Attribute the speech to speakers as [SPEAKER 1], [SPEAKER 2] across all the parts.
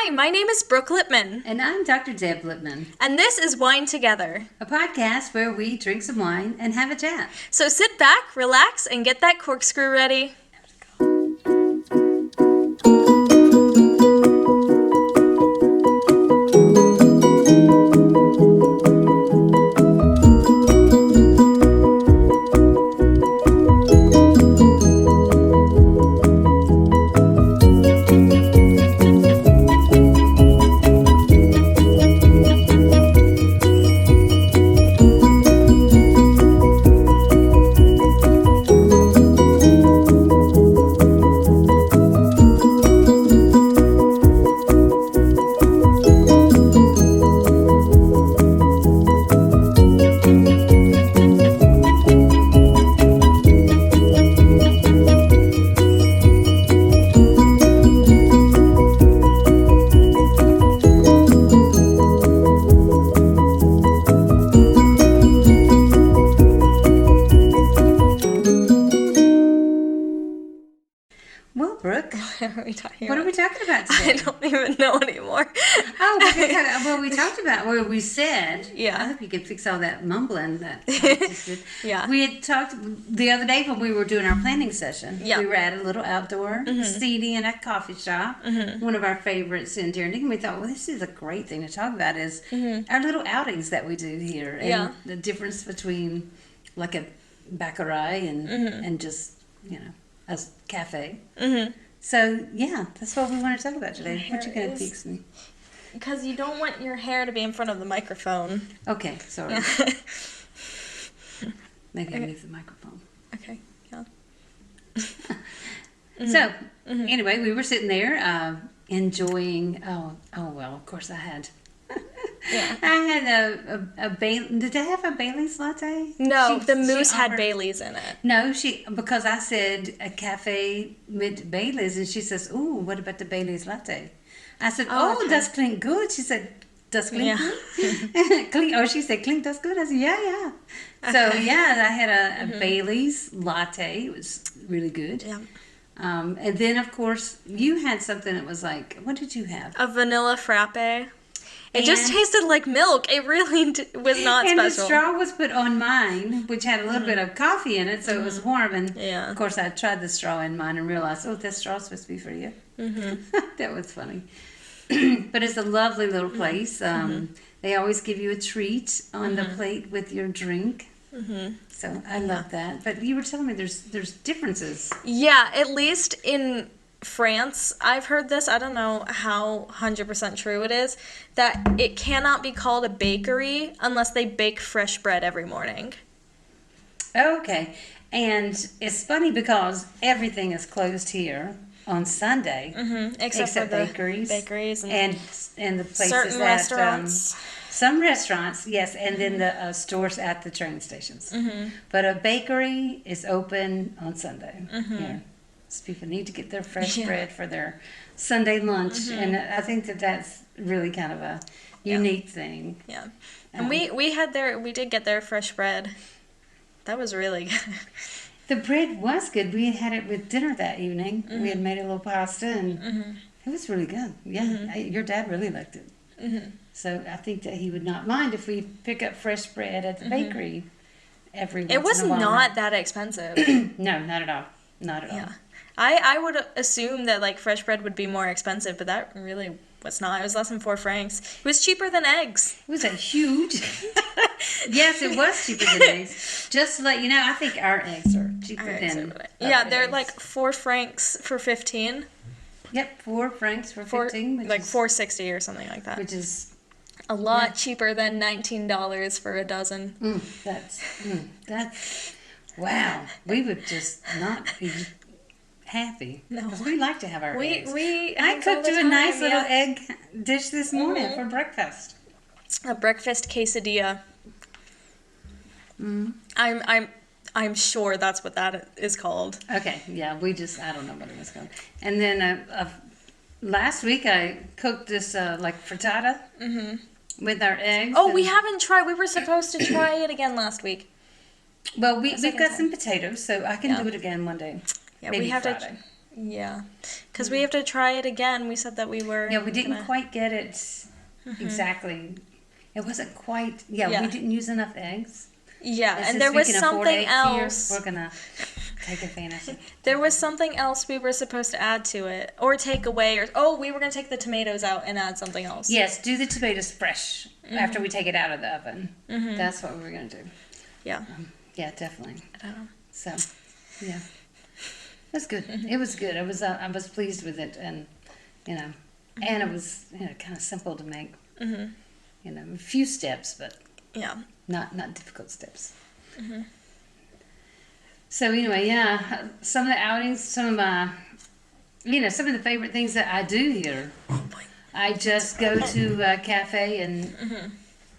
[SPEAKER 1] Hi, my name is Brooke Lipman.
[SPEAKER 2] And I'm Dr. Deb Lipman.
[SPEAKER 1] And this is Wine Together,
[SPEAKER 2] a podcast where we drink some wine and have a chat.
[SPEAKER 1] So sit back, relax, and get that corkscrew ready.
[SPEAKER 2] What are we talking about today?
[SPEAKER 1] I don't even know anymore.
[SPEAKER 2] We talked about where we said.
[SPEAKER 1] Yeah.
[SPEAKER 2] I hope you could fix all that mumbling that I just did.
[SPEAKER 1] Yeah.
[SPEAKER 2] We had talked the other day when we were doing our planning session.
[SPEAKER 1] Yeah.
[SPEAKER 2] We were at a little outdoor seating in a coffee shop. One of our favorites in Dearden. And we thought, well, this is a great thing to talk about is our little outings that we do here. And the difference between like a bakery and just, a cafe. So, that's what we want to talk about today. What you going to fix me?
[SPEAKER 1] Because you don't want your hair to be in front of the microphone.
[SPEAKER 2] Okay, sorry. Maybe I'll move the microphone.
[SPEAKER 1] Okay, yeah.
[SPEAKER 2] So, anyway, we were sitting there enjoying, well, of course I had. I had a Bailey. Did I have a Bailey's latte?
[SPEAKER 1] No, the mousse had Bailey's in it.
[SPEAKER 2] No, because I said a cafe with Bailey's, and she says, "Ooh, what about the Bailey's latte?" I said,
[SPEAKER 1] okay.
[SPEAKER 2] Does clink good? She said, "Does clink good?" Clink, she said, "Clink does good." I said, "Yeah." So I had a Bailey's latte. It was really good.
[SPEAKER 1] Yeah.
[SPEAKER 2] And then of course you had something that was like, what did you have?
[SPEAKER 1] A vanilla frappe. It just tasted like milk. It really was not special.
[SPEAKER 2] And the straw was put on mine, which had a little bit of coffee in it, so it was warm. And of course, I tried the straw in mine and realized, this straw's supposed to be for you. That was funny. But it's a lovely little place. They always give you a treat on the plate with your drink. So I love that. But you were telling me there's differences.
[SPEAKER 1] Yeah, at least in France, I've heard this, I don't know how 100% true it is, that it cannot be called a bakery unless they bake fresh bread every morning.
[SPEAKER 2] Okay. And it's funny because everything is closed here on Sunday, except for the bakeries and the places
[SPEAKER 1] certain restaurants.
[SPEAKER 2] Some restaurants, yes, and then the stores at the train stations. But a bakery is open on Sunday here. So people need to get their fresh bread for their Sunday lunch, and I think that's really kind of a unique thing. Yeah,
[SPEAKER 1] and we did get their fresh bread. That was really good.
[SPEAKER 2] The bread was good. We had it with dinner that evening. We had made a little pasta, and it was really good. Yeah, your dad really liked it. So I think that he would not mind if we pick up fresh bread at the bakery every once in a while.
[SPEAKER 1] It was not that expensive.
[SPEAKER 2] No, not at all. Not at all.
[SPEAKER 1] I would assume that like fresh bread would be more expensive, but that really was not. It was less than 4 francs. It was cheaper than eggs.
[SPEAKER 2] It was a huge. Yes, it was cheaper than eggs. Just to let you know, I think our eggs are cheaper than.
[SPEAKER 1] They're like 4 francs for 15.
[SPEAKER 2] Yep, 4 francs for 15.
[SPEAKER 1] Like $4.60 or something like that.
[SPEAKER 2] Which is
[SPEAKER 1] a lot cheaper than $19 for a dozen.
[SPEAKER 2] That's wow. We would just not be happy. No, because we like to have our eggs. I cooked you a nice little egg dish this morning for breakfast.
[SPEAKER 1] A breakfast quesadilla. I'm sure that's what that is called.
[SPEAKER 2] Okay, yeah, I don't know what it was called. And then last week I cooked this like frittata with our eggs.
[SPEAKER 1] Oh, we haven't tried. We were supposed to try it again last week.
[SPEAKER 2] Well, we've got some potatoes, so I can do it again one day.
[SPEAKER 1] Yeah,
[SPEAKER 2] maybe
[SPEAKER 1] we have
[SPEAKER 2] Friday.
[SPEAKER 1] Yeah, because we have to try it again. We said that we were.
[SPEAKER 2] Yeah, we didn't quite get it exactly. It wasn't quite. Yeah, we didn't use enough eggs.
[SPEAKER 1] Yeah, and there was something else.
[SPEAKER 2] We're gonna take advantage.
[SPEAKER 1] There was something else we were supposed to add to it, or take away, we were gonna take the tomatoes out and add something else.
[SPEAKER 2] Yes, do the tomatoes fresh after we take it out of the oven. That's what we were gonna do.
[SPEAKER 1] Yeah.
[SPEAKER 2] Yeah, definitely. So, yeah, that's good. It was good. I was pleased with it, and and it was kind of simple to make. A few steps, but not difficult steps. So anyway, some of the outings, some of my, some of the favorite things that I do here. I just go to a cafe and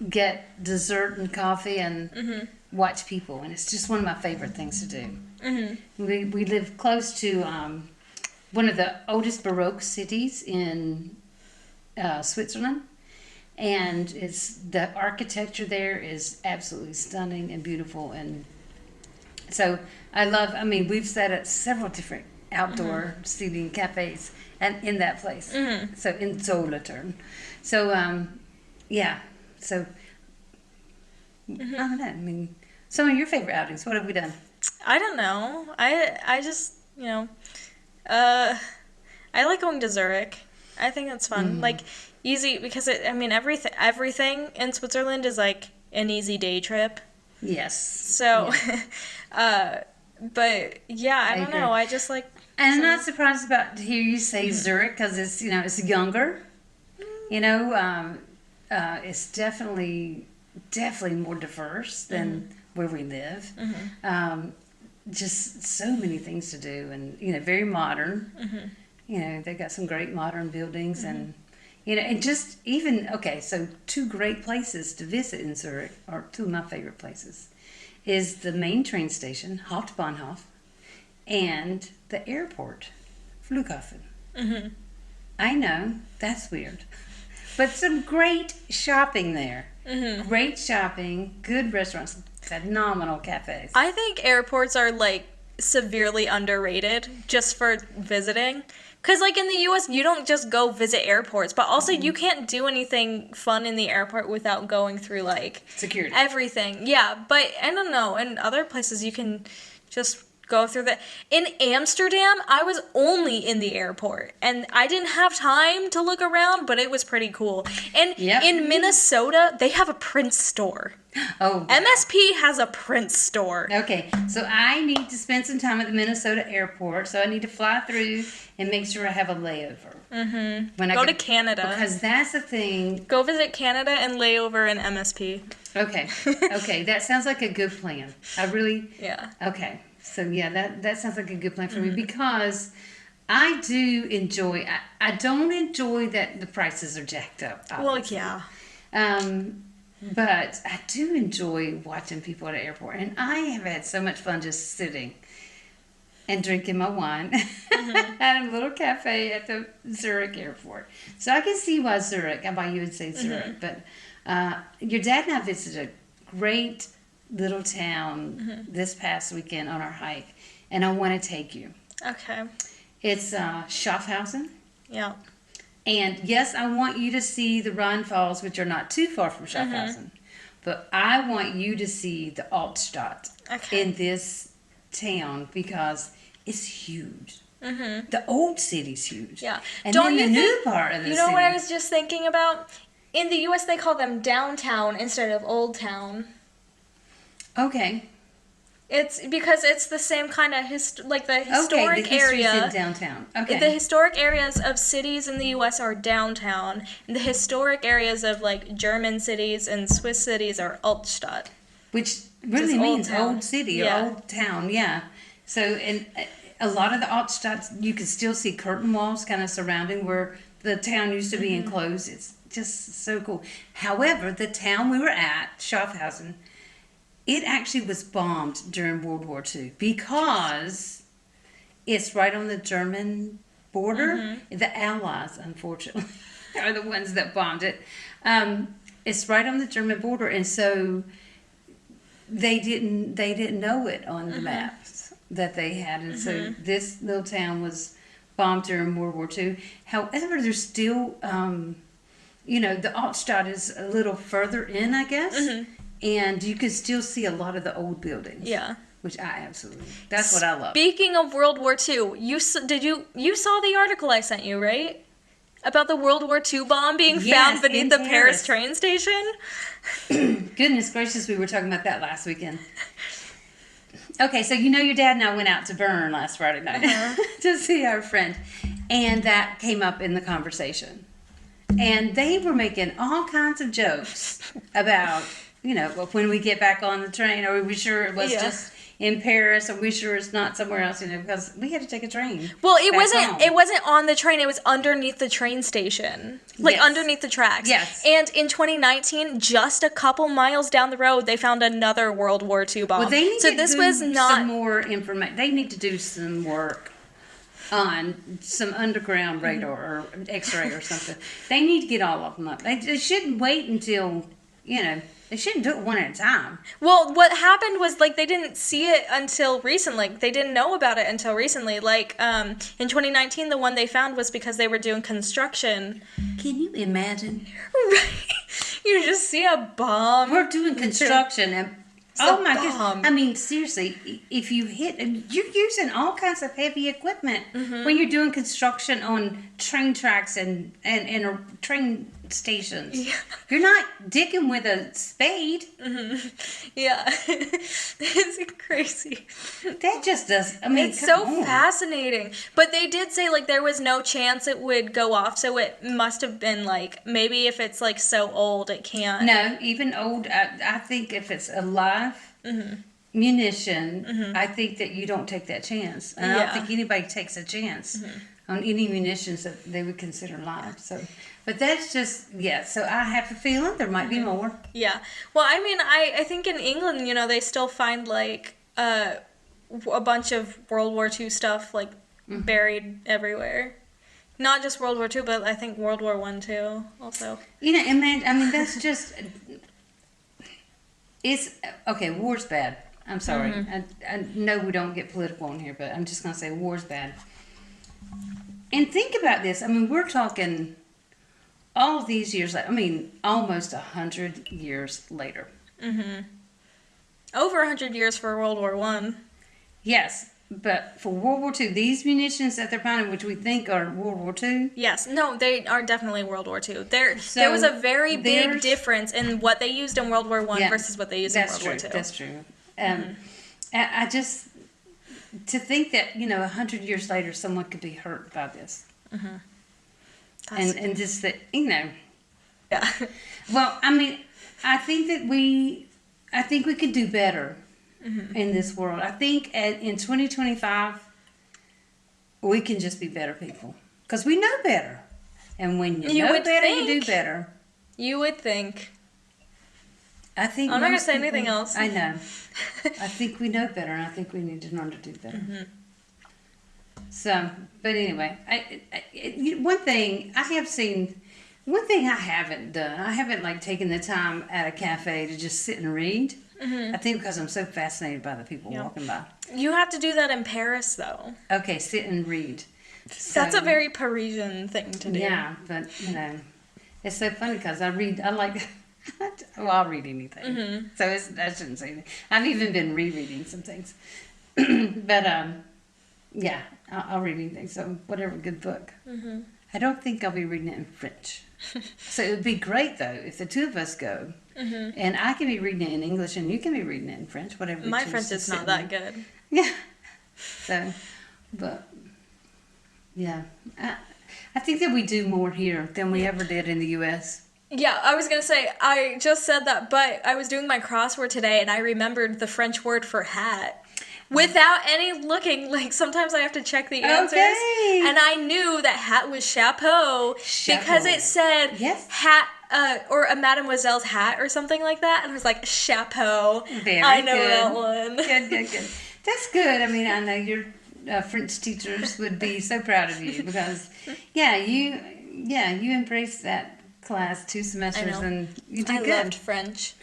[SPEAKER 2] get dessert and coffee and watch people, and it's just one of my favorite things to do. We live close to one of the oldest Baroque cities in Switzerland. And the architecture there is absolutely stunning and beautiful, and so we've sat at several different outdoor seating cafes and in that place. So in Solothurn. So so I don't know. Some of your favorite outings. What have we done?
[SPEAKER 1] I don't know. I just I like going to Zurich. I think that's fun. Like. Easy because everything in Switzerland is like an easy day trip.
[SPEAKER 2] Yes.
[SPEAKER 1] So, but yeah, I don't know. I just like.
[SPEAKER 2] And I'm not surprised to hear you say Zurich because it's it's younger. It's definitely more diverse than where we live. Just so many things to do, and very modern. They've got some great modern buildings and. And just even, so two great places to visit in Zurich, or two of my favorite places, is the main train station, Hauptbahnhof, and the airport, Flughafen. I know, that's weird. But some great shopping there. Great shopping, good restaurants, phenomenal cafes.
[SPEAKER 1] I think airports are, severely underrated just for visiting. Because, in the U.S., you don't just go visit airports, but also you can't do anything fun in the airport without going through,
[SPEAKER 2] security.
[SPEAKER 1] Everything. Yeah, but I don't know. In other places, you can just go through the... In Amsterdam, I was only in the airport, and I didn't have time to look around, but it was pretty cool. And in Minnesota, they have a Prince store.
[SPEAKER 2] Oh, MSP
[SPEAKER 1] has a Prince store.
[SPEAKER 2] Okay, so I need to spend some time at the Minnesota airport, so I need to fly through and make sure I have a layover. When I
[SPEAKER 1] go to Canada.
[SPEAKER 2] Because that's the thing.
[SPEAKER 1] Go visit Canada and layover in MSP.
[SPEAKER 2] Okay, that sounds like a good plan. I really...
[SPEAKER 1] Yeah.
[SPEAKER 2] Okay, so that sounds like a good plan for me because... I do enjoy... I don't enjoy that the prices are jacked up, obviously.
[SPEAKER 1] Well, yeah.
[SPEAKER 2] But I do enjoy watching people at the airport. And I have had so much fun just sitting and drinking my wine at a little cafe at the Zurich airport. So I can see why you would say Zurich. But your dad and I visited a great little town this past weekend on our hike. And I want to take you.
[SPEAKER 1] Okay.
[SPEAKER 2] It's Schaffhausen.
[SPEAKER 1] Yeah.
[SPEAKER 2] And yes, I want you to see the Rhine Falls, which are not too far from Schaffhausen. But I want you to see the Altstadt in this town because it's huge. The old city's huge.
[SPEAKER 1] Yeah.
[SPEAKER 2] And then the new part of the city.
[SPEAKER 1] You know what I was just thinking about? In the U.S., they call them downtown instead of old town.
[SPEAKER 2] Okay.
[SPEAKER 1] It's because it's the same kind of the historic
[SPEAKER 2] area. In downtown. Okay.
[SPEAKER 1] The historic areas of cities in the U.S. are downtown, and the historic areas of German cities and Swiss cities are Altstadt,
[SPEAKER 2] which really means old city or old town. Yeah. So in a lot of the Altstadt, you can still see curtain walls kind of surrounding where the town used to be enclosed. It's just so cool. However, the town we were at, Schaffhausen. It actually was bombed during World War II because it's right on the German border. The Allies, unfortunately, are the ones that bombed it. It's right on the German border, and so they didn't know it on the maps that they had, and so this little town was bombed during World War II. However, there's still, the Altstadt is a little further in, I guess. Mm-hmm. And you can still see a lot of the old buildings.
[SPEAKER 1] Yeah.
[SPEAKER 2] Which I absolutely, that's what I love.
[SPEAKER 1] Speaking of World War II, you saw the article I sent you, right? About the World War II bomb being found beneath the Paris train station?
[SPEAKER 2] Goodness gracious, we were talking about that last weekend. Okay, so your dad and I went out to Bern last Friday night to see our friend. And that came up in the conversation. And they were making all kinds of jokes about, when we get back on the train, are we sure it was just in Paris? Are we sure it's not somewhere else? Because we had to take a train.
[SPEAKER 1] Well, it wasn't on the train. It was underneath the train station, underneath the tracks.
[SPEAKER 2] Yes.
[SPEAKER 1] And in 2019, just a couple miles down the road, they found another World War II bomb.
[SPEAKER 2] Well, they need to do some more information. They need to do some work on some underground radar or X-ray or something. They need to get all of them up. They shouldn't wait until They shouldn't do it one at a time.
[SPEAKER 1] Well, what happened was, they didn't see it until recently. They didn't know about it until recently. In 2019, the one they found was because they were doing construction.
[SPEAKER 2] Can you imagine?
[SPEAKER 1] Right. You just see a bomb.
[SPEAKER 2] We're doing construction and... Oh my goodness. I mean, seriously, if you you're using all kinds of heavy equipment when you're doing construction on train tracks and train stations. Yeah. You're not digging with a spade.
[SPEAKER 1] Mm-hmm. Yeah. It's crazy.
[SPEAKER 2] That just does,
[SPEAKER 1] it's so fascinating. But they did say, there was no chance it would go off, so it must have been, maybe if it's, so old, it can't.
[SPEAKER 2] No, even old, I think if it's a live munition, I think that you don't take that chance. And I don't think anybody takes a chance on any munitions that they would consider live. So, but that's just, so I have a feeling there might be more.
[SPEAKER 1] Yeah. Well, I think in England, they still find, a bunch of World War II stuff, buried everywhere. Not just World War II, but I think World War I too, also.
[SPEAKER 2] And that's just... war's bad. I'm sorry. I know we don't get political on here, but I'm just going to say war's bad. And think about this. We're talking all of these years later. Almost 100 years later. Mm-hmm.
[SPEAKER 1] Over 100 years for World War I.
[SPEAKER 2] Yes, but for World War II, these munitions that they're finding, which we think are World War II.
[SPEAKER 1] Yes, no, they are definitely World War II. There was a very big difference in what they used in World War I versus what they used in World War II.
[SPEAKER 2] That's true. I just, to think that, 100 years later, someone could be hurt by this. Mm-hmm. And just that, Yeah. Well, I think we could do better. In this world. I think in 2025, we can just be better people. Because we know better. And when you know better, you do better.
[SPEAKER 1] You would think.
[SPEAKER 2] I think
[SPEAKER 1] I'm not going to say anything else.
[SPEAKER 2] I know. I think we know better, and I think we need to learn to do better. Mm-hmm. So, but anyway, one thing I haven't done, I haven't taken the time at a cafe to just sit and read. Mm-hmm. I think because I'm so fascinated by the people walking by. You
[SPEAKER 1] have to do that in Paris, though.
[SPEAKER 2] Okay, sit and read. So,
[SPEAKER 1] that's a very Parisian thing to do.
[SPEAKER 2] Yeah, but, it's so funny because I'll read anything. Mm-hmm. So I shouldn't say anything. I've even been rereading some things. But, I'll read anything. So whatever good book. Mm-hmm. I don't think I'll be reading it in French. So it would be great, though, if the two of us go. Mm-hmm. And I can be reading it in English and you can be reading it in French, whatever.
[SPEAKER 1] My French is not that good.
[SPEAKER 2] Yeah. So, but, yeah. I think that we do more here than we ever did in the U.S.
[SPEAKER 1] Yeah, I was going to say, I just said that, but I was doing my crossword today and I remembered the French word for hat. Without any looking, sometimes I have to check the answers. Okay. And I knew that hat was chapeau. Because it said hat, or a mademoiselle's hat or something like that. And I was like, chapeau. I know that one.
[SPEAKER 2] Good. That's good. I know your French teachers would be so proud of you because, you embraced that class 2 semesters and you did good. I
[SPEAKER 1] loved French.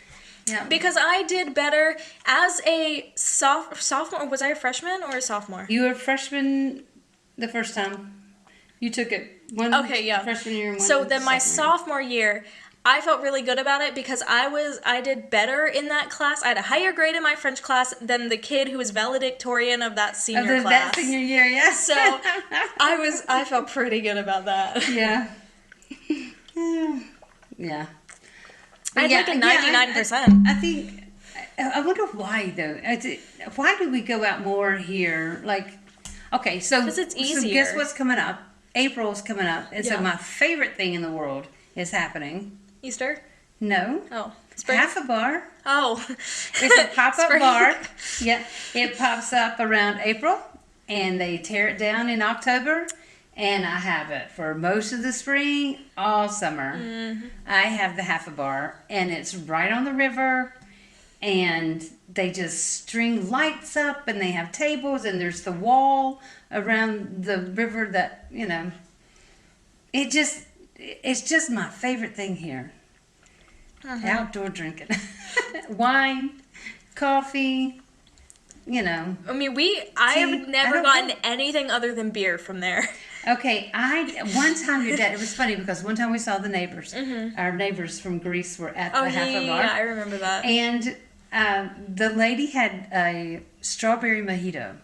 [SPEAKER 1] Yeah. Because I did better as a sophomore. Was I a freshman or a sophomore?
[SPEAKER 2] You were a freshman the first time. You took it freshman year and one
[SPEAKER 1] So then my
[SPEAKER 2] sophomore
[SPEAKER 1] sophomore year, I felt really good about it because I did better in that class. I had a higher grade in my French class than the kid who was valedictorian of that senior class.
[SPEAKER 2] That senior year, yes.
[SPEAKER 1] So I felt pretty good about that.
[SPEAKER 2] Yeah. Yeah.
[SPEAKER 1] I had like a 99%.
[SPEAKER 2] I think, I wonder why though. Why do we go out more here? Like, okay, so.
[SPEAKER 1] Because it's easier.
[SPEAKER 2] So guess what's coming up? April's coming up. And so my favorite thing in the world is happening.
[SPEAKER 1] Easter?
[SPEAKER 2] No.
[SPEAKER 1] Oh. Spring?
[SPEAKER 2] Half a bar.
[SPEAKER 1] Oh.
[SPEAKER 2] It's a pop-up bar. Yeah. It pops up around April and they tear it down in October. And I have it for most of the spring, all summer. Mm-hmm. I have the half a bar and it's right on the river and they just string lights up and they have tables and there's the wall around the river that, you know, it's just my favorite thing here. Uh-huh. Outdoor drinking. Wine, coffee, you know.
[SPEAKER 1] I mean, I have never gotten anything other than beer from there.
[SPEAKER 2] Okay, one time your dad, it was funny because one time we saw the neighbors. Mm-hmm. Our neighbors from Greece were at the half a bar.
[SPEAKER 1] Yeah, I remember that.
[SPEAKER 2] And the lady had a strawberry mojito,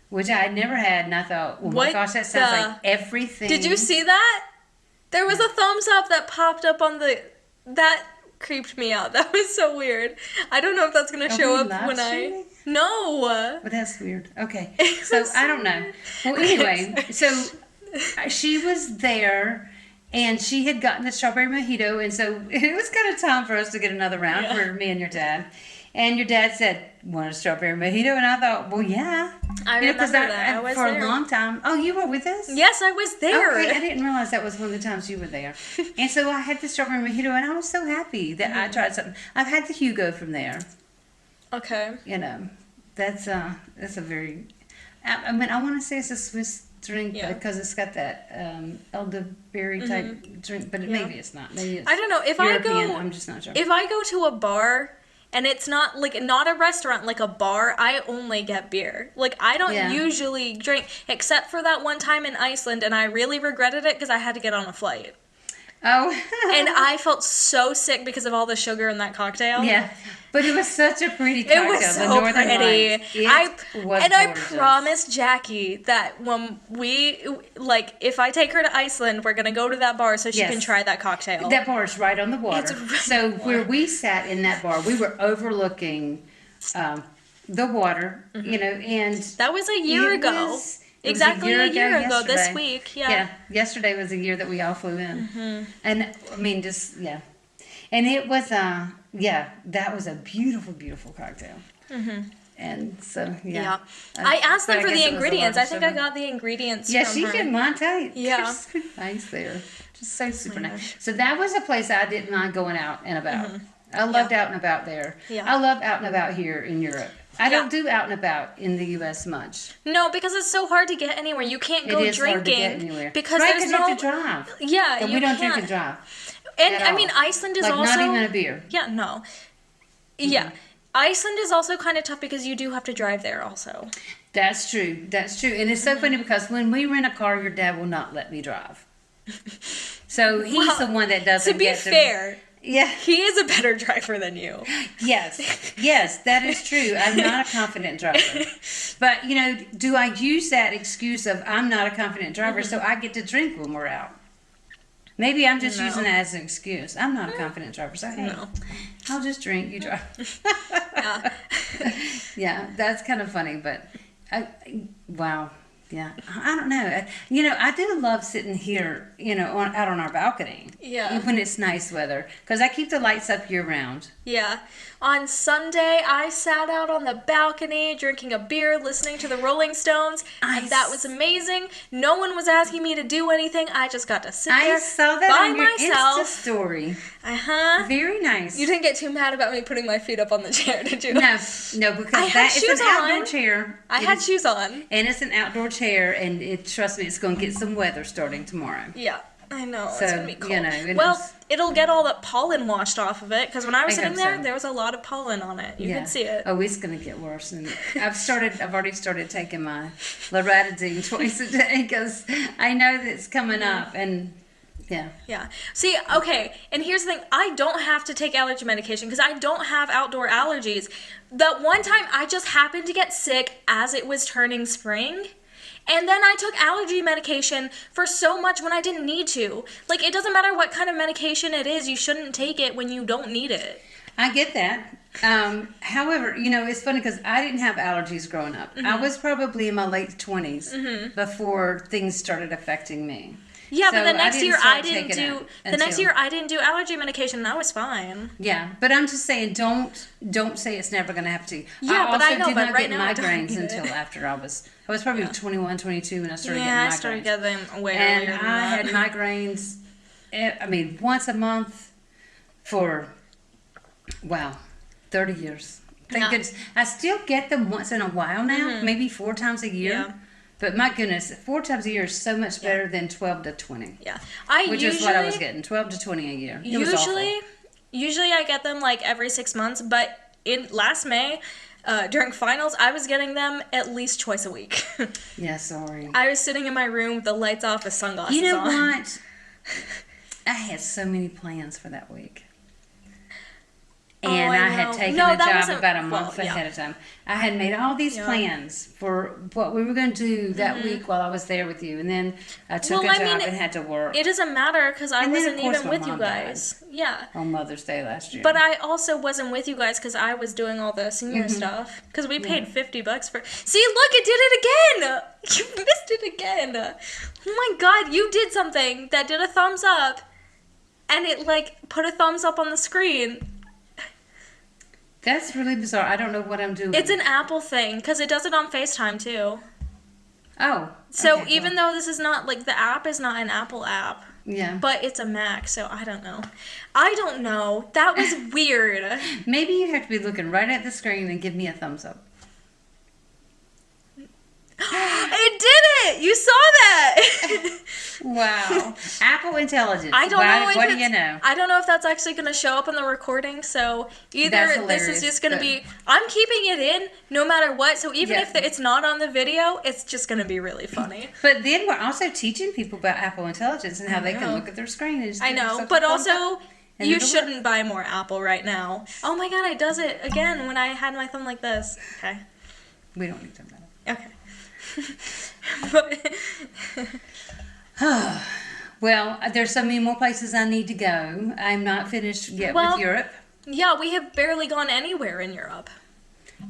[SPEAKER 2] which I had never had, and I thought, oh my gosh, that sounds like everything.
[SPEAKER 1] Did you see that? There was a thumbs up that popped up on that creeped me out. That was so weird. I don't know if that's going to show up when I... No.
[SPEAKER 2] But that's weird. Okay. So, I don't know. Well, anyway, so she was there, and she had gotten the strawberry mojito, and so it was kind of time for us to get another round for me and your dad. And your dad said, want a strawberry mojito? And I thought, well, yeah.
[SPEAKER 1] I remember that. I was
[SPEAKER 2] for
[SPEAKER 1] there.
[SPEAKER 2] a long time. Oh, you were with us?
[SPEAKER 1] Yes, I was there.
[SPEAKER 2] Okay, I didn't realize that was one of the times you were there. And so I had the strawberry mojito, and I was so happy that I tried something. I've had the Hugo from there.
[SPEAKER 1] Okay.
[SPEAKER 2] You know, that's a very... I mean, I want to say it's a Swiss drink because it's got that elderberry type drink, but maybe it's not. Maybe it's
[SPEAKER 1] I don't know.
[SPEAKER 2] I'm just not sure.
[SPEAKER 1] If I go to a bar... And it's not a restaurant, like a bar, I only get beer. Like, I don't usually drink, except for that one time in Iceland, and I really regretted it because I had to get on a flight.
[SPEAKER 2] Oh.
[SPEAKER 1] And I felt so sick because of all the sugar in that cocktail.
[SPEAKER 2] Yeah. But it was such a pretty cocktail.
[SPEAKER 1] It was so pretty. I promised Jackie that when if I take her to Iceland, we're going to go to that bar so she can try that cocktail.
[SPEAKER 2] That bar is right on the water. It's right on the water. Where we sat in that bar, we were overlooking the water, you know, and...
[SPEAKER 1] That was a year ago. Exactly a year ago this week,
[SPEAKER 2] Yeah, yesterday was a year that we all flew in. Mm-hmm. And, I mean, And it was, that was a beautiful, beautiful cocktail. Mm-hmm. And so,
[SPEAKER 1] I asked them for the ingredients. I think I got the ingredients from her.
[SPEAKER 2] Yeah, she did mine too.
[SPEAKER 1] Yeah.
[SPEAKER 2] They're so nice there. Just so super nice. So that was a place I didn't mind going out and about. Mm-hmm. I loved out and about there. Yeah. I love out and about here in Europe. I don't do out and about in the U.S. much.
[SPEAKER 1] No, because it's so hard to get anywhere. You can't go drinking.
[SPEAKER 2] Hard to get anywhere.
[SPEAKER 1] Because
[SPEAKER 2] you have to drive.
[SPEAKER 1] Yeah,
[SPEAKER 2] and we don't drink and drive.
[SPEAKER 1] And I mean, Iceland is also...
[SPEAKER 2] not even a beer.
[SPEAKER 1] Yeah, no. Mm-hmm. Yeah. Iceland is also kind of tough because you do have to drive there also.
[SPEAKER 2] That's true. That's true. And it's so funny because when we rent a car, your dad will not let me drive. So he's the one that doesn't get to...
[SPEAKER 1] To be fair...
[SPEAKER 2] Yeah.
[SPEAKER 1] He is a better driver than you.
[SPEAKER 2] Yes, that is true. I'm not a confident driver. But, you know, do I use that excuse of I'm not a confident driver so I get to drink when we're out? Maybe I'm just using that as an excuse. I'm not a confident driver, so hey, I'll just drink, you drive. Yeah, that's kind of funny, but wow. Yeah, I don't know. You know, I do love sitting here, you know, out on our balcony.
[SPEAKER 1] Yeah.
[SPEAKER 2] When it's nice weather. Because I keep the lights up year round.
[SPEAKER 1] Yeah. On Sunday, I sat out on the balcony drinking a beer, listening to the Rolling Stones. And that was amazing. No one was asking me to do anything. I just got to sit there
[SPEAKER 2] I saw that
[SPEAKER 1] by
[SPEAKER 2] on your
[SPEAKER 1] myself.
[SPEAKER 2] Insta story.
[SPEAKER 1] Uh-huh.
[SPEAKER 2] Very nice.
[SPEAKER 1] You didn't get too mad about me putting my feet up on the chair, did you?
[SPEAKER 2] No, because that is an outdoor chair.
[SPEAKER 1] I had shoes on.
[SPEAKER 2] And it's an outdoor chair, and trust me, it's going to get some weather starting tomorrow.
[SPEAKER 1] Yeah. I know,
[SPEAKER 2] So,
[SPEAKER 1] it's going to be cold.
[SPEAKER 2] you know,
[SPEAKER 1] well, it'll get all that pollen washed off of it, because when I was sitting there,
[SPEAKER 2] so.
[SPEAKER 1] there was a lot of pollen on it. You can see it.
[SPEAKER 2] Oh, it's going to get worse. And I've already started taking my loratadine twice a day, because I know that it's coming up, and yeah.
[SPEAKER 1] Yeah. See, okay, and here's the thing. I don't have to take allergy medication because I don't have outdoor allergies. That one time I just happened to get sick as it was turning spring. And then I took allergy medication for so much when I didn't need to. Like, it doesn't matter what kind of medication it is. You shouldn't take it when you don't need it.
[SPEAKER 2] I get that. However, you know, it's funny because I didn't have allergies growing up. I was probably in my late 20s before things started affecting me.
[SPEAKER 1] Yeah, so but the next year I didn't do allergy medication and I was fine.
[SPEAKER 2] Yeah, but I'm just saying, don't say it's never going to happen to you.
[SPEAKER 1] Yeah, but I know,
[SPEAKER 2] did
[SPEAKER 1] but
[SPEAKER 2] not
[SPEAKER 1] right
[SPEAKER 2] get
[SPEAKER 1] now
[SPEAKER 2] migraines until after I was probably 21, 22 when I started getting migraines.
[SPEAKER 1] Yeah, I started getting them way earlier than
[SPEAKER 2] I
[SPEAKER 1] that.
[SPEAKER 2] had migraines, I mean, once a month for, 30 years. Thank goodness. I still get them once in a while now, maybe 4 times a year. Yeah. But my goodness, 4 times a year is so much better than 12 to 20.
[SPEAKER 1] Yeah.
[SPEAKER 2] Which is what I was getting, 12 to 20 a year. It was awful.
[SPEAKER 1] Usually I get them like every 6 months, but in last May, during finals, I was getting them at least twice a week.
[SPEAKER 2] Yeah, sorry.
[SPEAKER 1] I was sitting in my room with the lights off with sunglasses on.
[SPEAKER 2] You know what? I had so many plans for that week. And I had taken a job about a month ahead of time. I had made all these plans for what we were going to do that week while I was there with you. And then I took a job and had to work.
[SPEAKER 1] It doesn't matter because I wasn't even with you guys. Yeah.
[SPEAKER 2] On Mother's Day last year.
[SPEAKER 1] But I also wasn't with you guys because I was doing all the senior stuff. Because we paid $50 for... See, look, it did it again! You missed it again! Oh my god, you did something that did a thumbs up. And it, like, put a thumbs up on the screen.
[SPEAKER 2] That's really bizarre. I don't know what I'm doing.
[SPEAKER 1] It's an Apple thing, because it does it on FaceTime, too.
[SPEAKER 2] Oh.
[SPEAKER 1] So even though this is not, like, the app is not an Apple app.
[SPEAKER 2] Yeah.
[SPEAKER 1] But it's a Mac, so I don't know. I don't know. That was weird.
[SPEAKER 2] Maybe you have to be looking right at the screen and give me a thumbs up.
[SPEAKER 1] It did it! You saw that!
[SPEAKER 2] Wow. Apple Intelligence.
[SPEAKER 1] I don't know
[SPEAKER 2] what do you know?
[SPEAKER 1] I don't know if that's actually going to show up in the recording, so either this is just going to be... I'm keeping it in no matter what, so even if it's not on the video, it's just going to be really funny.
[SPEAKER 2] But then we're also teaching people about Apple Intelligence and how they can look at their screen. And just
[SPEAKER 1] I know, but also... You shouldn't buy more Apple right now. Oh my god, it does it again when I had my thumb like this. Okay.
[SPEAKER 2] We don't need to know.
[SPEAKER 1] Okay. But
[SPEAKER 2] well, there's so many more places I need to go. I'm not finished yet with Europe.
[SPEAKER 1] Yeah, we have barely gone anywhere in Europe.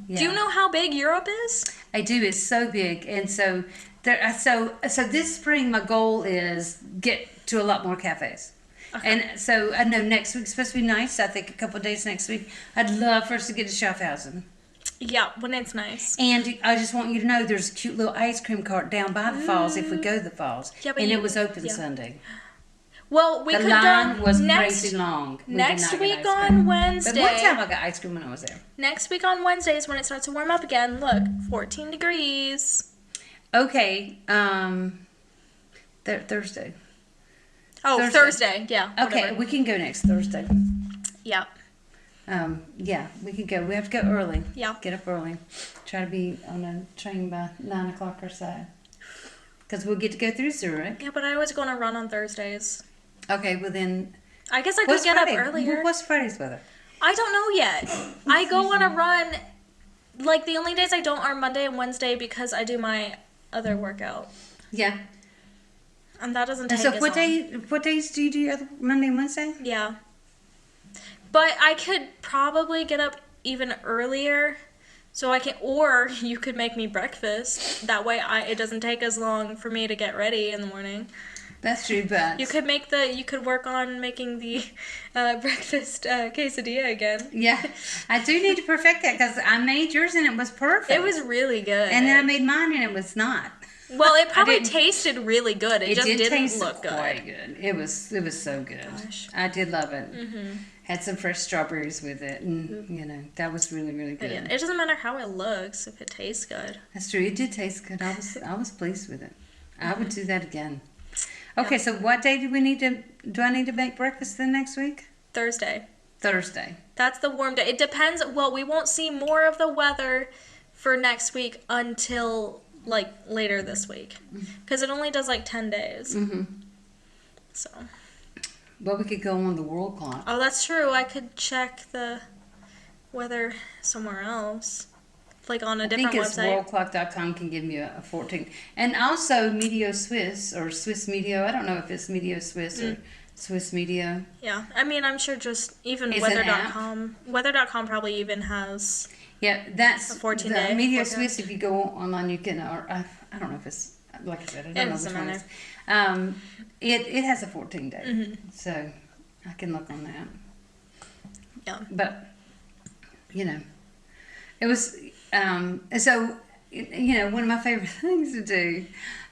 [SPEAKER 1] Yeah. Do you know how big Europe is?
[SPEAKER 2] I do. It's so big, and so this spring my goal is get to a lot more cafes. Okay. And so I know next week's supposed to be nice. I think a couple of days next week. I'd love for us to get to Schaffhausen.
[SPEAKER 1] Yeah, when it's nice.
[SPEAKER 2] And I just want you to know there's a cute little ice cream cart down by the falls if we go to the falls. Yeah, but it was open Sunday.
[SPEAKER 1] Well,
[SPEAKER 2] the line was crazy long.
[SPEAKER 1] Next week on Wednesday.
[SPEAKER 2] But one time I got ice cream when I was there.
[SPEAKER 1] Next week on Wednesday is when it starts to warm up again. Look, 14 degrees.
[SPEAKER 2] Okay. Thursday.
[SPEAKER 1] Oh, Thursday. Yeah.
[SPEAKER 2] Okay,
[SPEAKER 1] whatever.
[SPEAKER 2] We can go next Thursday.
[SPEAKER 1] Yeah.
[SPEAKER 2] Yeah, we could go. We have to go early.
[SPEAKER 1] Yeah.
[SPEAKER 2] Get up early. Try to be on a train by 9 o'clock or so. Because we'll get to go through Zurich.
[SPEAKER 1] Yeah, but I was going to run on Thursdays.
[SPEAKER 2] Okay, well then...
[SPEAKER 1] I guess I could get up earlier.
[SPEAKER 2] What's Friday's weather?
[SPEAKER 1] I don't know yet. I go on a run... Like, the only days I don't are Monday and Wednesday because I do my other workout.
[SPEAKER 2] Yeah.
[SPEAKER 1] And that doesn't take
[SPEAKER 2] as
[SPEAKER 1] long.
[SPEAKER 2] What days do you do your Monday and Wednesday?
[SPEAKER 1] Yeah. But I could probably get up even earlier, so I can, or you could make me breakfast. That way, it doesn't take as long for me to get ready in the morning.
[SPEAKER 2] That's true, but
[SPEAKER 1] you could work on making the breakfast quesadilla again.
[SPEAKER 2] Yeah, I do need to perfect that because I made yours and it was perfect.
[SPEAKER 1] It was really good.
[SPEAKER 2] And then I made mine and it was not.
[SPEAKER 1] Well, it probably tasted really good. It just didn't look good.
[SPEAKER 2] Quite good. It was so good. Gosh. I did love it. Mm-hmm. Had some fresh strawberries with it, and that was really, really good.
[SPEAKER 1] Yeah, it doesn't matter how it looks if it tastes good.
[SPEAKER 2] That's true. It did taste good. I was pleased with it. I would do that again. Okay, so what day do I need to make breakfast then next week?
[SPEAKER 1] Thursday.
[SPEAKER 2] That's
[SPEAKER 1] the warm day. It depends. Well, we won't see more of the weather for next week until like later this week, because it only does like 10 days. So.
[SPEAKER 2] Well, we could go on the world clock.
[SPEAKER 1] Oh, that's true. I could check the weather somewhere else, like on a different website.
[SPEAKER 2] I think it's worldclock.com can give me a 14. And also MeteoSwiss or Swiss Meteo. I don't know if it's MeteoSwiss or Swiss Meteo.
[SPEAKER 1] Yeah, I mean, I'm sure just even weather.com. Weather.com probably even has.
[SPEAKER 2] Yeah, that's
[SPEAKER 1] a 14-day.
[SPEAKER 2] MeteoSwiss. If you go online, you can. Or I don't know if it's like I said. I don't know which one it is. It has a 14-day, so I can look on that.
[SPEAKER 1] Yeah,
[SPEAKER 2] but it was so. One of my favorite things to do.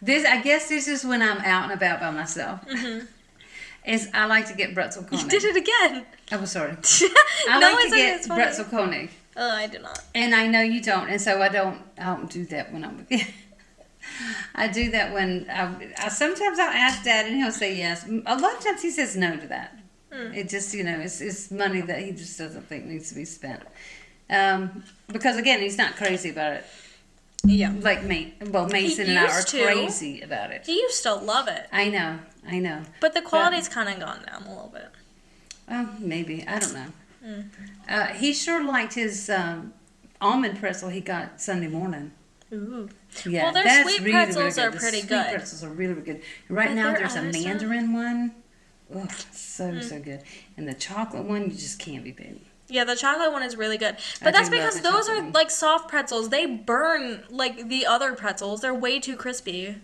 [SPEAKER 2] I guess this is when I'm out and about by myself. Is I like to get pretzel Konig.
[SPEAKER 1] You did it again.
[SPEAKER 2] Oh, sorry. I like to get pretzel Konig.
[SPEAKER 1] Oh, I do not.
[SPEAKER 2] And I know you don't, and so I don't do that when I'm with you. I do that when sometimes I'll ask Dad and he'll say yes. A lot of times he says no to that. It just, it's money that he just doesn't think needs to be spent. Because again, he's not crazy about it.
[SPEAKER 1] Yeah.
[SPEAKER 2] Like me. Well, Mason and I are crazy about it.
[SPEAKER 1] He used to love it.
[SPEAKER 2] I know.
[SPEAKER 1] But the quality's kind of gone down a little bit.
[SPEAKER 2] Maybe. I don't know. He sure liked his almond pretzel he got Sunday morning.
[SPEAKER 1] Ooh.
[SPEAKER 2] Yeah,
[SPEAKER 1] well, their sweet pretzels are pretty good.
[SPEAKER 2] Sweet pretzels are really, really good. Right now, there's a mandarin one. Oh, so good. And the chocolate one, you just can't be beat.
[SPEAKER 1] Yeah, the chocolate one is really good. But that's because those are like soft pretzels. They burn like the other pretzels. They're way too crispy.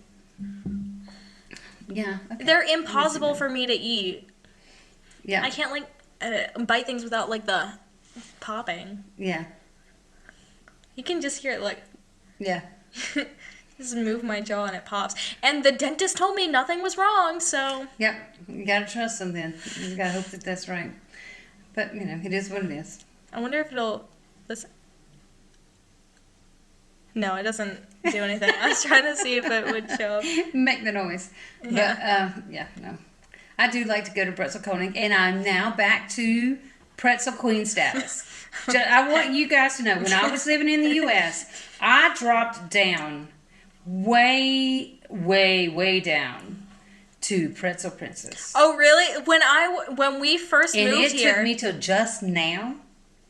[SPEAKER 2] Yeah. Okay.
[SPEAKER 1] They're impossible for me to eat.
[SPEAKER 2] Yeah.
[SPEAKER 1] I can't bite things without like the popping.
[SPEAKER 2] Yeah.
[SPEAKER 1] You can just hear it like.
[SPEAKER 2] Yeah.
[SPEAKER 1] Just move my jaw and it pops. And the dentist told me nothing was wrong, so.
[SPEAKER 2] Yep. You gotta trust them then. You gotta hope that that's right. But, it is what it is.
[SPEAKER 1] I wonder if it'll listen. No, it doesn't do anything. I was trying to see if it would show up.
[SPEAKER 2] Make the noise. Yeah. But, no. I do like to go to Pretzel Konig, and I'm now back to Pretzel Queen status. I want you guys to know, when I was living in the U.S., I dropped down way, way, way down to Pretzel Princess.
[SPEAKER 1] Oh, really? When we first moved here...
[SPEAKER 2] And it took me till just now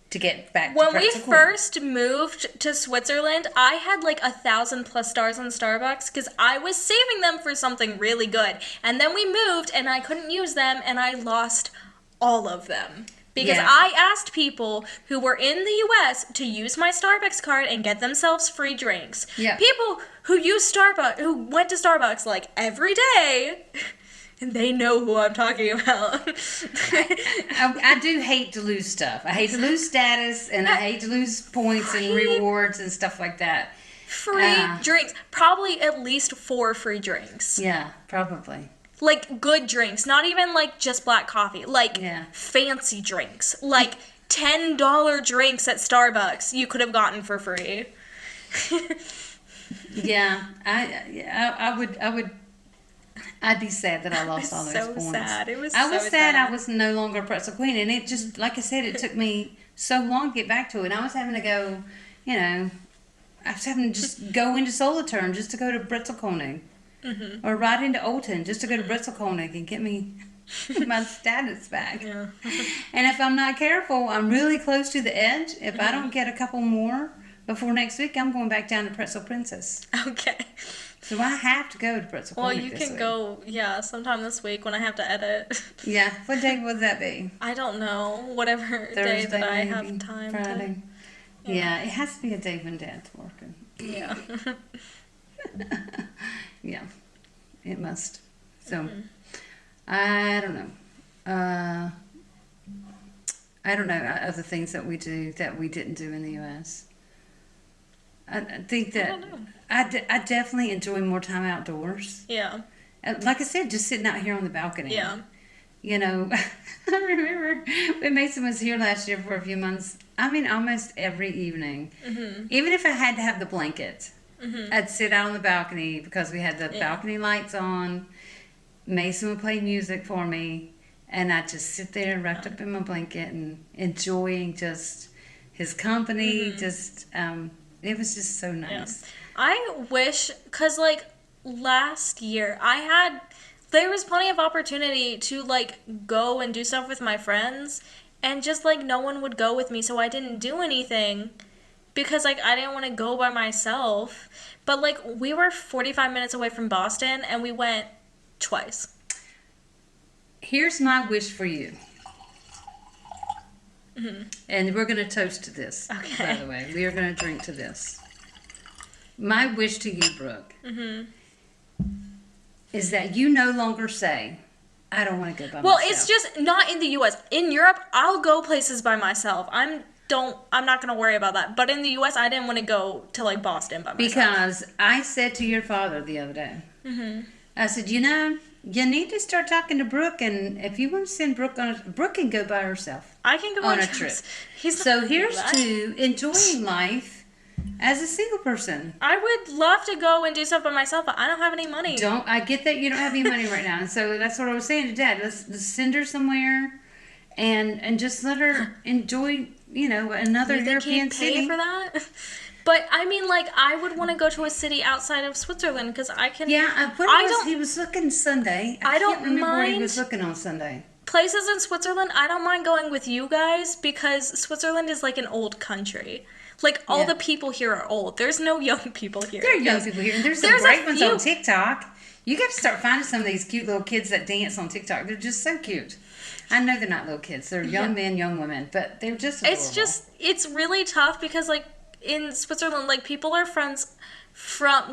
[SPEAKER 2] to get back to
[SPEAKER 1] When
[SPEAKER 2] Pretzel
[SPEAKER 1] we
[SPEAKER 2] Queen.
[SPEAKER 1] first moved to Switzerland, I had like 1,000+ stars on Starbucks because I was saving them for something really good. And then we moved and I couldn't use them and I lost all of them. Because I asked people who were in the U.S. to use my Starbucks card and get themselves free drinks.
[SPEAKER 2] Yeah.
[SPEAKER 1] People who went to Starbucks like every day, and they know who I'm talking about.
[SPEAKER 2] I do hate to lose stuff. I hate to lose status, and I hate to lose points and rewards and stuff like that.
[SPEAKER 1] Free drinks. Probably at least 4 free drinks.
[SPEAKER 2] Yeah, probably.
[SPEAKER 1] Like, good drinks. Not even, like, just black coffee. Like, fancy drinks. Like, $10 drinks at Starbucks you could have gotten for free.
[SPEAKER 2] Yeah. I'd be sad that I lost all those points.
[SPEAKER 1] So sad.
[SPEAKER 2] I was sad I was no longer Pretzel Queen. And it just, like I said, it took me so long to get back to it. And I was having to go, I was having to just go into Solothurn just to go to Pretzel Konig. Mm-hmm. Or ride into Olton just to go to Pretzel Konig and get me my status back.
[SPEAKER 1] Yeah.
[SPEAKER 2] And if I'm not careful, I'm really close to the edge. If I don't get a couple more before next week, I'm going back down to Pretzel Princess.
[SPEAKER 1] Okay.
[SPEAKER 2] So I have to go to Pretzel Konig.
[SPEAKER 1] Well, you can go, sometime this week when I have to edit.
[SPEAKER 2] Yeah. What day would that be?
[SPEAKER 1] I don't know. Whatever Thursday, day that I have time.
[SPEAKER 2] Friday. Yeah, it has to be a day when Dad's working.
[SPEAKER 1] Yeah.
[SPEAKER 2] Yeah, it must. So, I don't know. I don't know other things that we do that we didn't do in the U.S. I think that I definitely enjoy more time outdoors.
[SPEAKER 1] Yeah.
[SPEAKER 2] Like I said, just sitting out here on the balcony.
[SPEAKER 1] Yeah.
[SPEAKER 2] I remember when Mason was here last year for a few months. I mean, almost every evening. Mm-hmm. Even if I had to have the blanket. Mm-hmm. I'd sit out on the balcony because we had the balcony lights on. Mason would play music for me, and I'd just sit there wrapped up in my blanket and enjoying just his company. Just it was just so nice.
[SPEAKER 1] Yeah. I wish, because like last year there was plenty of opportunity to like go and do stuff with my friends, and just like no one would go with me, so I didn't do anything because like I didn't want to go by myself. But like we were 45 minutes away from Boston and we went twice.
[SPEAKER 2] Here's my wish for you. And we're going to toast to this. Okay. By the way, we are going to drink to this. My wish to you, Brooke, is that you no longer say, I don't want to go by myself.
[SPEAKER 1] Well, it's just not in the U.S. In Europe, I'll go places by myself. I'm not going to worry about that. But in the U.S., I didn't want to go to like Boston by myself.
[SPEAKER 2] Because I said to your father the other day, I said, you need to start talking to Brooke, and if you want to send Brooke Brooke can go by herself.
[SPEAKER 1] I can go
[SPEAKER 2] on a trip. So here's to enjoying life as a single person.
[SPEAKER 1] I would love to go and do stuff by myself, but I don't have any money.
[SPEAKER 2] I get that you don't have any money right now, and so that's what I was saying to Dad. Let's send her somewhere, and just let her enjoy, another European city.
[SPEAKER 1] Pay for that? But I mean, like, I would want to go to a city outside of Switzerland because I can.
[SPEAKER 2] Yeah, he was looking Sunday. I can't remember where he was looking on Sunday.
[SPEAKER 1] Places in Switzerland, I don't mind going with you guys because Switzerland is like an old country. Like, all the people here are old. There's no young people here.
[SPEAKER 2] There are young people here, and there's some great ones on TikTok. You got to start finding some of these cute little kids that dance on TikTok. They're just so cute. I know they're not little kids. They're young men, young women, but they're just adorable.
[SPEAKER 1] It's really tough because, like, in Switzerland, like, people are friends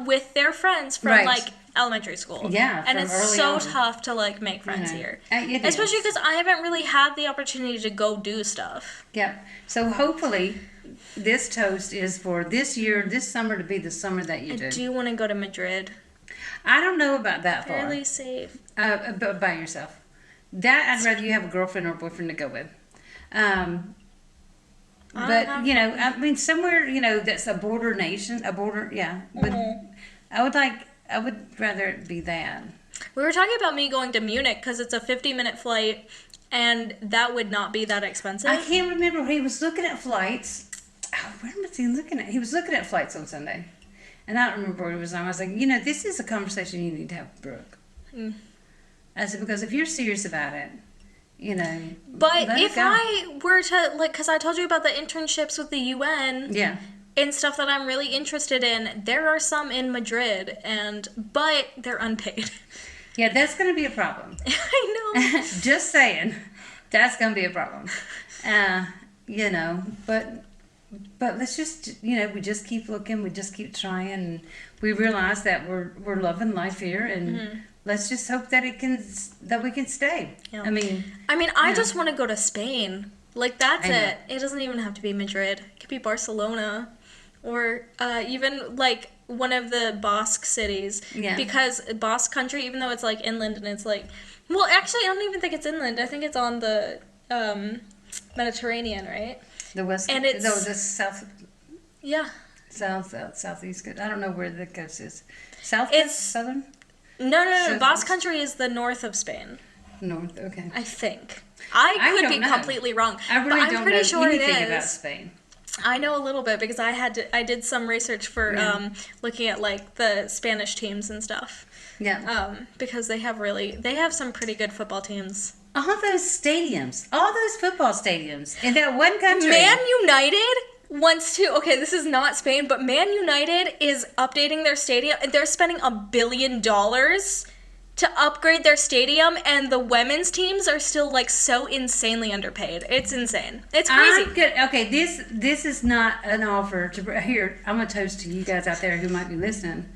[SPEAKER 1] with their friends from, like, elementary school.
[SPEAKER 2] Yeah,
[SPEAKER 1] and it's so tough to, like, make friends here. Especially because I haven't really had the opportunity to go do stuff.
[SPEAKER 2] Yeah. So hopefully this toast is for this year, this summer to be the summer that you do.
[SPEAKER 1] I do want to go to Madrid.
[SPEAKER 2] I don't know about that far.
[SPEAKER 1] Fairly safe.
[SPEAKER 2] But by yourself. That I'd rather you have a girlfriend or a boyfriend to go with. But, I mean, somewhere, that's a border nation, But I would rather it be that.
[SPEAKER 1] We were talking about me going to Munich because it's a 50-minute flight, and that would not be that expensive.
[SPEAKER 2] I can't remember. He was looking at flights. Oh, where was he looking at? He was looking at flights on Sunday. And I don't remember what it was on. I was like, this is a conversation you need to have with Brooke. I said, because if you're serious about it,
[SPEAKER 1] But if I were to, like, because I told you about the internships with the UN.
[SPEAKER 2] Yeah.
[SPEAKER 1] And stuff that I'm really interested in, there are some in Madrid, but they're unpaid.
[SPEAKER 2] Yeah, that's going to be a problem.
[SPEAKER 1] I know.
[SPEAKER 2] Just saying. That's going to be a problem. But let's just, we just keep looking, we just keep trying, and we realize that we're loving life here, and let's just hope that we can stay.
[SPEAKER 1] Yeah. I mean, I just want to go to Spain. Like, that's it. It doesn't even have to be Madrid. It could be Barcelona, or even like one of the Basque cities. Yeah. Because Basque country, even though it's like inland and it's like, well, actually, I don't even think it's inland. I think it's on the Mediterranean, right?
[SPEAKER 2] The west,
[SPEAKER 1] and it's
[SPEAKER 2] the south.
[SPEAKER 1] Yeah.
[SPEAKER 2] Southeast. I don't know where the coast is. Southern.
[SPEAKER 1] No. Basque country is the north of Spain.
[SPEAKER 2] North, okay.
[SPEAKER 1] I think. I could be completely wrong.
[SPEAKER 2] I really don't know anything about Spain.
[SPEAKER 1] I know a little bit because I did some research for looking at like the Spanish teams and stuff.
[SPEAKER 2] Yeah.
[SPEAKER 1] Because they have some pretty good football teams.
[SPEAKER 2] All those football stadiums in that one country.
[SPEAKER 1] Man United wants to, okay, this is not Spain, but Man United is updating their stadium. They're spending $1 billion to upgrade their stadium, and the women's teams are still like so insanely underpaid. It's insane. It's crazy.
[SPEAKER 2] Okay, this is not an offer to here. I'm gonna toast to you guys out there who might be listening.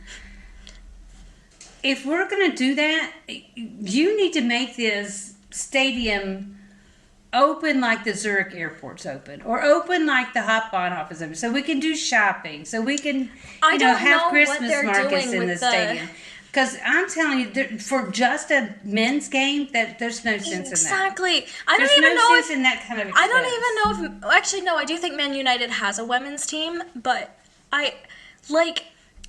[SPEAKER 2] If we're gonna do that, you need to make this stadium open like the Zurich airport's open, or open like the Hauptbahnhof is open, so we can do shopping, so we can have Christmas markets in the stadium. Because I'm telling you, for just a men's game, there's no sense in that.
[SPEAKER 1] Exactly.
[SPEAKER 2] There's no sense in that kind of expense.
[SPEAKER 1] I don't even know if... Actually, no, I do think Man United has a women's team, but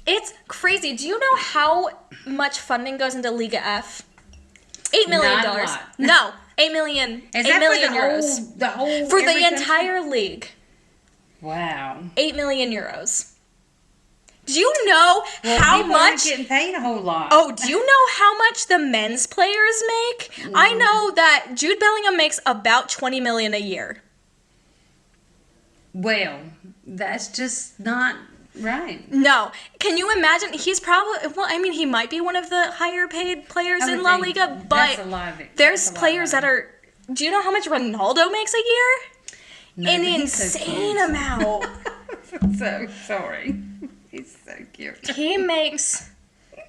[SPEAKER 1] it's crazy. Do you know how much funding goes into Liga F? $8 million. No, 8 million.
[SPEAKER 2] Is
[SPEAKER 1] 8
[SPEAKER 2] that
[SPEAKER 1] million
[SPEAKER 2] for
[SPEAKER 1] euros
[SPEAKER 2] the whole
[SPEAKER 1] for the
[SPEAKER 2] every country?
[SPEAKER 1] entire league.
[SPEAKER 2] Wow.
[SPEAKER 1] 8 million euros. Do you know how
[SPEAKER 2] people
[SPEAKER 1] much?
[SPEAKER 2] aren't getting paid a whole lot.
[SPEAKER 1] Oh, do you know how much the men's players make? I know that Jude Bellingham makes about 20 million a year.
[SPEAKER 2] Well, that's just not right.
[SPEAKER 1] No. Can you imagine? He's probably, well, I mean, he might be one of the higher paid players in La Liga, but
[SPEAKER 2] that's a lot of it.
[SPEAKER 1] There's players that are, do you know how much Ronaldo makes a year?
[SPEAKER 2] No,
[SPEAKER 1] An
[SPEAKER 2] he's
[SPEAKER 1] insane
[SPEAKER 2] so
[SPEAKER 1] amount.
[SPEAKER 2] So sorry. He's so cute.
[SPEAKER 1] He makes,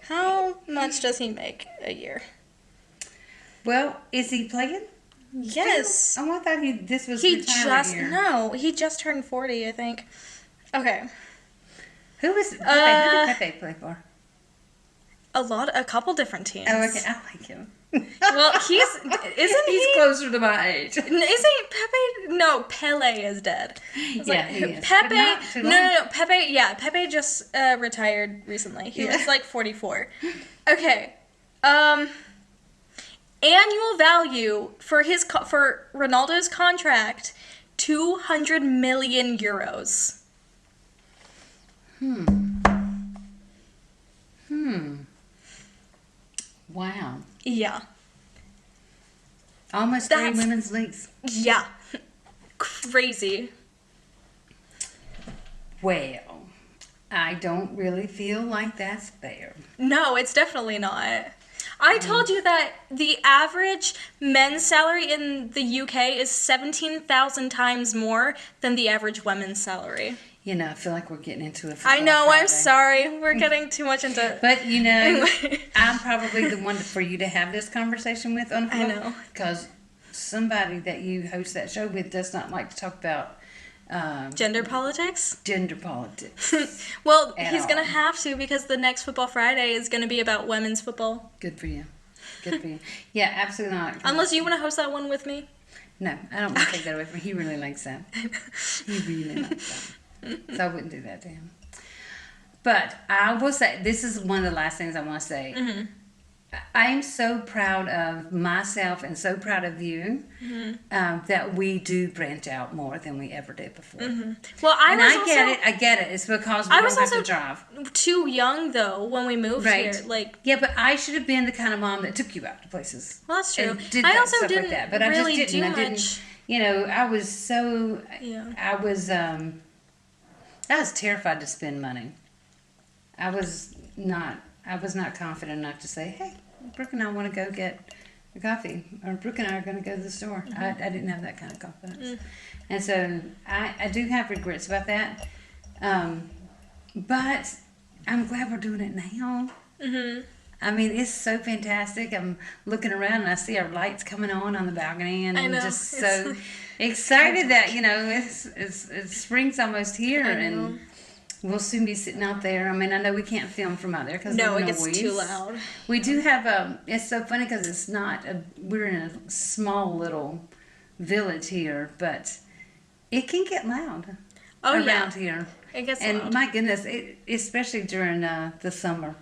[SPEAKER 1] how much does he make a year?
[SPEAKER 2] Well, is he playing?
[SPEAKER 1] Yes.
[SPEAKER 2] Oh, I thought this was retirement year.
[SPEAKER 1] No, he just turned 40, I think. Okay.
[SPEAKER 2] Who did Pepe play for?
[SPEAKER 1] A couple different teams.
[SPEAKER 2] Oh, okay. I like him.
[SPEAKER 1] Well, he's
[SPEAKER 2] closer to my age.
[SPEAKER 1] Isn't Pepe? No, Pele is dead.
[SPEAKER 2] Yeah, he is.
[SPEAKER 1] Pepe.
[SPEAKER 2] But not too long.
[SPEAKER 1] No. Pepe. Yeah, Pepe just retired recently. He was like 44. Okay. Annual value for for Ronaldo's contract, 200 million euros.
[SPEAKER 2] Wow.
[SPEAKER 1] Yeah.
[SPEAKER 2] Almost 3 women's leagues.
[SPEAKER 1] Yeah. Crazy.
[SPEAKER 2] Well, I don't really feel like that's fair.
[SPEAKER 1] No, it's definitely not. I told you that the average men's salary in the UK is 17,000 times more than the average women's salary.
[SPEAKER 2] You know, I feel like we're getting into a football
[SPEAKER 1] I know,
[SPEAKER 2] Friday.
[SPEAKER 1] I'm sorry. We're getting too much into...
[SPEAKER 2] But, you know, I'm probably the one for you to have this conversation with on football.
[SPEAKER 1] I know.
[SPEAKER 2] Because somebody that you host that show with does not like to talk about...
[SPEAKER 1] gender politics?
[SPEAKER 2] Gender politics.
[SPEAKER 1] Well, he's going to have to because the next Football Friday is going to be about women's football.
[SPEAKER 2] Good for you. Good for you. Yeah, absolutely not.
[SPEAKER 1] Unless you want to host that one with me.
[SPEAKER 2] No, I don't want to take that away from him. He really likes that. He really likes that. So I wouldn't do that to him. But I will say, this is one of the last things I want to say.
[SPEAKER 1] Mm-hmm.
[SPEAKER 2] I'm so proud of myself and so proud of you that we do branch out more than we ever did before.
[SPEAKER 1] Mm-hmm. Well, I
[SPEAKER 2] get it. It's because we don't have to drive.
[SPEAKER 1] Too young though when we moved here.
[SPEAKER 2] Yeah, but I should have been the kind of mom that took you out to places.
[SPEAKER 1] Well, that's true.
[SPEAKER 2] I also didn't like that, but
[SPEAKER 1] really
[SPEAKER 2] I just didn't. I didn't. You know, I was so. Yeah. I was terrified to spend money. I was not confident enough to say, hey, Brooke and I want to go get a coffee, or Brooke and I are going to go to the store. I didn't have that kind of confidence. And so I do have regrets about that. But I'm glad we're doing it now. I mean, it's so fantastic. I'm looking around and I see our lights coming on the balcony, and I'm just so excited that, you know, it's spring's almost here, and we'll soon be sitting out there. I mean, I know we can't film from out there because
[SPEAKER 1] it gets too loud.
[SPEAKER 2] We do have it's so funny because it's not we're in a small little village here, but it can get loud around here.
[SPEAKER 1] It gets
[SPEAKER 2] loud.
[SPEAKER 1] And
[SPEAKER 2] my goodness, especially during the summer.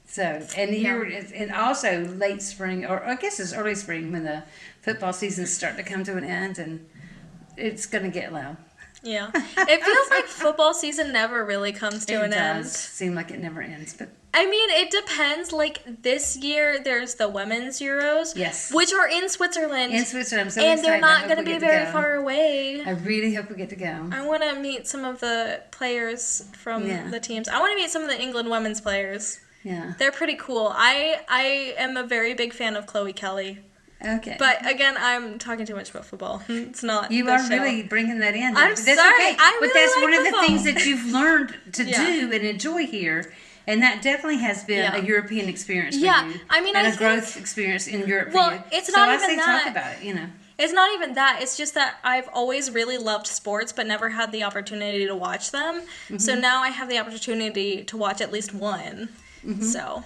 [SPEAKER 2] So, and here and also late spring, or I guess it's early spring when the football season's starting to come to an end, and it's going to get loud.
[SPEAKER 1] Yeah. It feels like football season never really comes to an end. It does
[SPEAKER 2] seem like it never ends, but...
[SPEAKER 1] I mean, it depends. Like, this year, there's the Women's Euros.
[SPEAKER 2] Yes.
[SPEAKER 1] Which are in Switzerland.
[SPEAKER 2] I'm so excited. And
[SPEAKER 1] they're not going to be very far away.
[SPEAKER 2] I really hope we get to go.
[SPEAKER 1] I want to meet some of the players from the teams. I want to meet some of the England women's players.
[SPEAKER 2] Yeah.
[SPEAKER 1] They're pretty cool. I am a very big fan of Chloe Kelly.
[SPEAKER 2] Okay.
[SPEAKER 1] But again, I'm talking too much about football. It's not.
[SPEAKER 2] You are really bringing that in.
[SPEAKER 1] I'm sorry. Okay.
[SPEAKER 2] But that's one of the things that you've learned to do and enjoy here. And that definitely has been a European experience for you.
[SPEAKER 1] I mean,
[SPEAKER 2] and a growth experience in Europe for you.
[SPEAKER 1] It's not even that.
[SPEAKER 2] Talk about it, you know.
[SPEAKER 1] It's not even that. It's just that I've always really loved sports, but never had the opportunity to watch them. So now I have the opportunity to watch at least one. So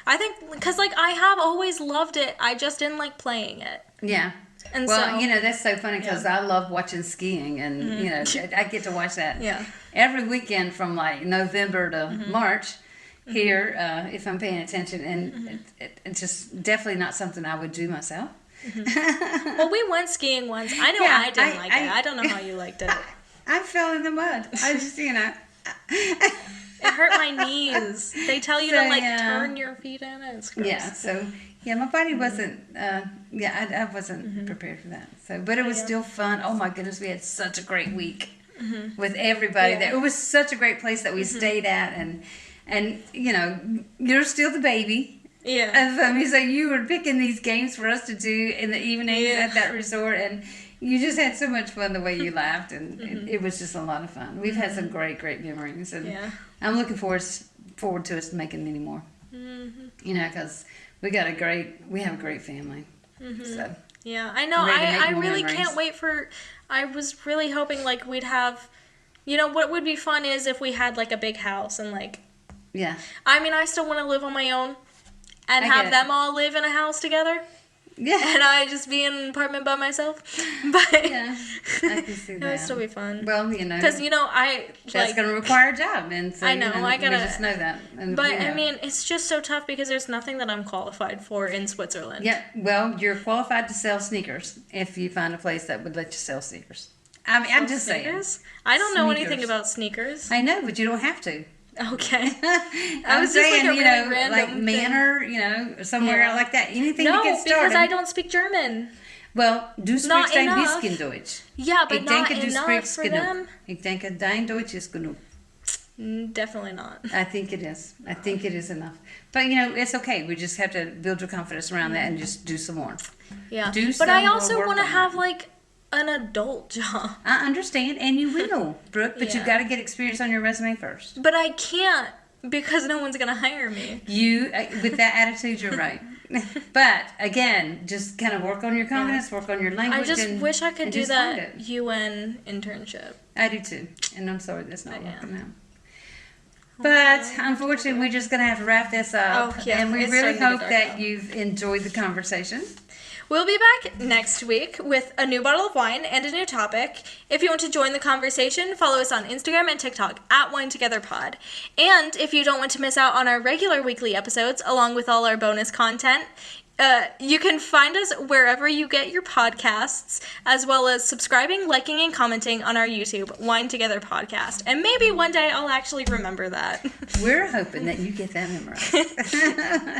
[SPEAKER 1] I think, because, like, I have always loved it. I just didn't like playing it.
[SPEAKER 2] Yeah.
[SPEAKER 1] And
[SPEAKER 2] you know, that's so funny because I love watching skiing, and, you know, I get to watch that
[SPEAKER 1] Yeah.
[SPEAKER 2] every weekend from, like, November to March. here if I'm paying attention, and it's just definitely not something I would do myself.
[SPEAKER 1] Well, we went skiing once. I know I didn't like it. I don't know how you liked it.
[SPEAKER 2] I fell in the mud. I just,
[SPEAKER 1] It hurt my knees. They tell you to turn your feet in. It's gross.
[SPEAKER 2] Yeah, so my body wasn't. I wasn't prepared for that. So, but it was still fun. Oh my goodness, we had such a great week with everybody there. It was such a great place that we stayed at, and you're still the baby.
[SPEAKER 1] Yeah.
[SPEAKER 2] So you were picking these games for us to do in the evenings at that resort, and you just had so much fun the way you laughed, and it was just a lot of fun. We've had some great memories, and I'm looking forward to us making many more. Because we have a great family. So
[SPEAKER 1] yeah, I know. I really can't wait for. I was really hoping we'd have. What would be fun is if we had a big house and
[SPEAKER 2] Yeah.
[SPEAKER 1] I mean, I still want to live on my own, and have them all live in a house together.
[SPEAKER 2] Yeah.
[SPEAKER 1] And I just be in an apartment by myself. But
[SPEAKER 2] yeah, I can see that.
[SPEAKER 1] It would still be fun.
[SPEAKER 2] Well,
[SPEAKER 1] because
[SPEAKER 2] that's going to require a job, and so
[SPEAKER 1] I know I gotta.
[SPEAKER 2] We just know that. And,
[SPEAKER 1] but I mean, it's just so tough because there's nothing that I'm qualified for in Switzerland.
[SPEAKER 2] Yeah. Well, you're qualified to sell sneakers if you find a place that would let you sell sneakers. I mean, I'm just saying.
[SPEAKER 1] I don't know anything about sneakers.
[SPEAKER 2] I know, but you don't have to.
[SPEAKER 1] Okay.
[SPEAKER 2] I was saying, Manor, somewhere like that. Anything to get started.
[SPEAKER 1] No, because I don't speak German.
[SPEAKER 2] Well, du sprichst ein bisschen Deutsch.
[SPEAKER 1] Yeah, but not enough for them.
[SPEAKER 2] Ich denke, dein Deutsch ist genug.
[SPEAKER 1] Definitely not.
[SPEAKER 2] I think it is. I think it is enough. But, it's okay. We just have to build your confidence around that and just do some more.
[SPEAKER 1] Yeah. But I also want to have, an adult job.
[SPEAKER 2] I understand, and you will, Brooke, but you've got to get experience on your resume first.
[SPEAKER 1] But I can't because no one's going to hire me.
[SPEAKER 2] You, with that attitude, you're right. But, again, just kind of work on your confidence, work on your language.
[SPEAKER 1] I just wish I could do that UN internship.
[SPEAKER 2] I do too, and I'm sorry that's not working out. But, unfortunately, we're just going to have to wrap this up. And we really hope that you've enjoyed the conversation.
[SPEAKER 1] We'll be back next week with a new bottle of wine and a new topic. If you want to join the conversation, follow us on Instagram and TikTok at WineTogetherPod. And if you don't want to miss out on our regular weekly episodes, along with all our bonus content, you can find us wherever you get your podcasts, as well as subscribing, liking, and commenting on our YouTube, Wine Together Podcast. And maybe one day I'll actually remember that.
[SPEAKER 2] We're hoping that you get that memorized.